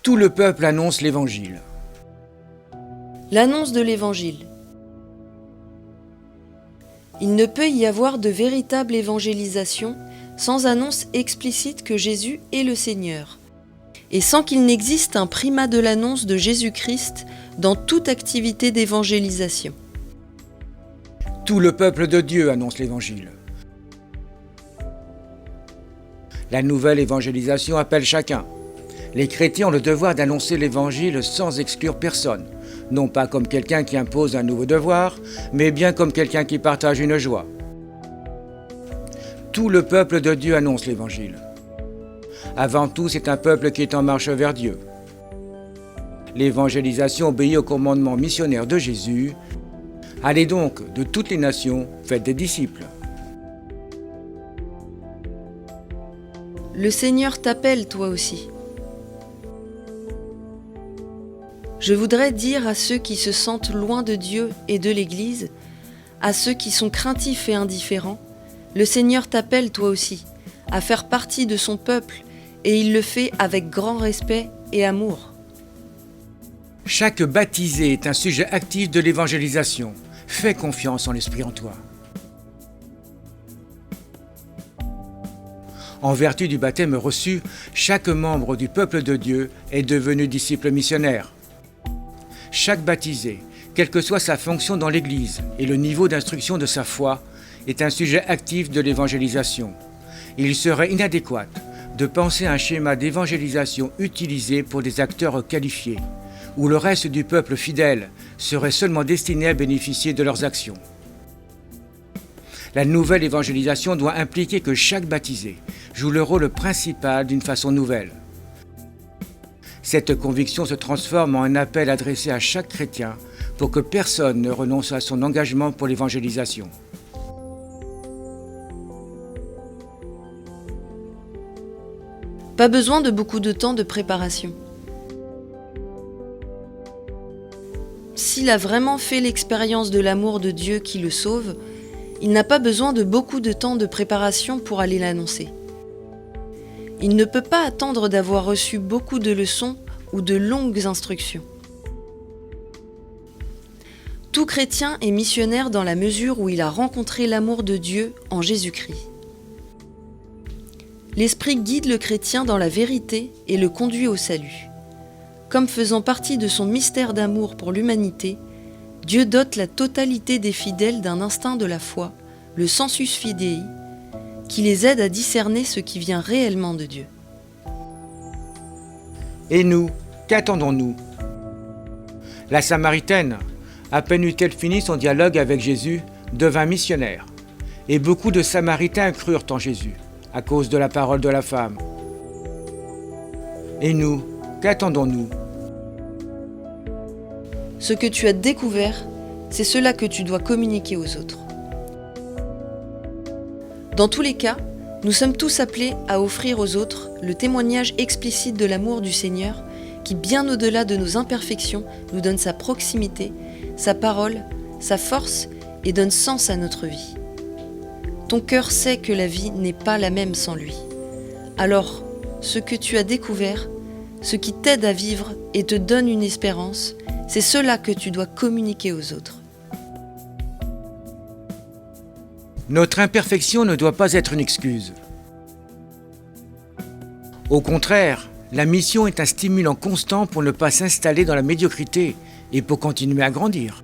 Tout le peuple annonce l'Évangile. L'annonce de l'Évangile. Il ne peut y avoir de véritable évangélisation sans annonce explicite que Jésus est le Seigneur, et sans qu'il n'existe un primat de l'annonce de Jésus-Christ dans toute activité d'évangélisation. Tout le peuple de Dieu annonce l'Évangile. La nouvelle évangélisation appelle chacun. Les chrétiens ont le devoir d'annoncer l'Évangile sans exclure personne, non pas comme quelqu'un qui impose un nouveau devoir, mais bien comme quelqu'un qui partage une joie. Tout le peuple de Dieu annonce l'Évangile. Avant tout, c'est un peuple qui est en marche vers Dieu. L'évangélisation obéit au commandement missionnaire de Jésus. Allez donc de toutes les nations, faites des disciples. Le Seigneur t'appelle toi aussi. Je voudrais dire à ceux qui se sentent loin de Dieu et de l'Église, à ceux qui sont craintifs et indifférents, le Seigneur t'appelle toi aussi à faire partie de son peuple, et il le fait avec grand respect et amour. Chaque baptisé est un sujet actif de l'évangélisation. Fais confiance en l'Esprit en toi. En vertu du baptême reçu, chaque membre du peuple de Dieu est devenu disciple missionnaire. Chaque baptisé, quelle que soit sa fonction dans l'Église et le niveau d'instruction de sa foi, est un sujet actif de l'évangélisation. Il serait inadéquat de penser à un schéma d'évangélisation utilisé pour des acteurs qualifiés, où le reste du peuple fidèle serait seulement destiné à bénéficier de leurs actions. La nouvelle évangélisation doit impliquer que chaque baptisé joue le rôle principal d'une façon nouvelle. Cette conviction se transforme en un appel adressé à chaque chrétien pour que personne ne renonce à son engagement pour l'évangélisation. Pas besoin de beaucoup de temps de préparation. S'il a vraiment fait l'expérience de l'amour de Dieu qui le sauve, il n'a pas besoin de beaucoup de temps de préparation pour aller l'annoncer. Il ne peut pas attendre d'avoir reçu beaucoup de leçons ou de longues instructions. Tout chrétien est missionnaire dans la mesure où il a rencontré l'amour de Dieu en Jésus-Christ. L'Esprit guide le chrétien dans la vérité et le conduit au salut. Comme faisant partie de son mystère d'amour pour l'humanité, Dieu dote la totalité des fidèles d'un instinct de la foi, le sensus fidei, qui les aide à discerner ce qui vient réellement de Dieu. Et nous, qu'attendons-nous? La Samaritaine, à peine eut-elle fini son dialogue avec Jésus, devint missionnaire. Et beaucoup de Samaritains crurent en Jésus, à cause de la parole de la femme. Et nous, qu'attendons-nous? Ce que tu as découvert, c'est cela que tu dois communiquer aux autres. Dans tous les cas, nous sommes tous appelés à offrir aux autres le témoignage explicite de l'amour du Seigneur qui, bien au-delà de nos imperfections, nous donne sa proximité, sa parole, sa force et donne sens à notre vie. Ton cœur sait que la vie n'est pas la même sans lui. Alors, ce que tu as découvert, ce qui t'aide à vivre et te donne une espérance, c'est cela que tu dois communiquer aux autres. Notre imperfection ne doit pas être une excuse. Au contraire, la mission est un stimulant constant pour ne pas s'installer dans la médiocrité et pour continuer à grandir.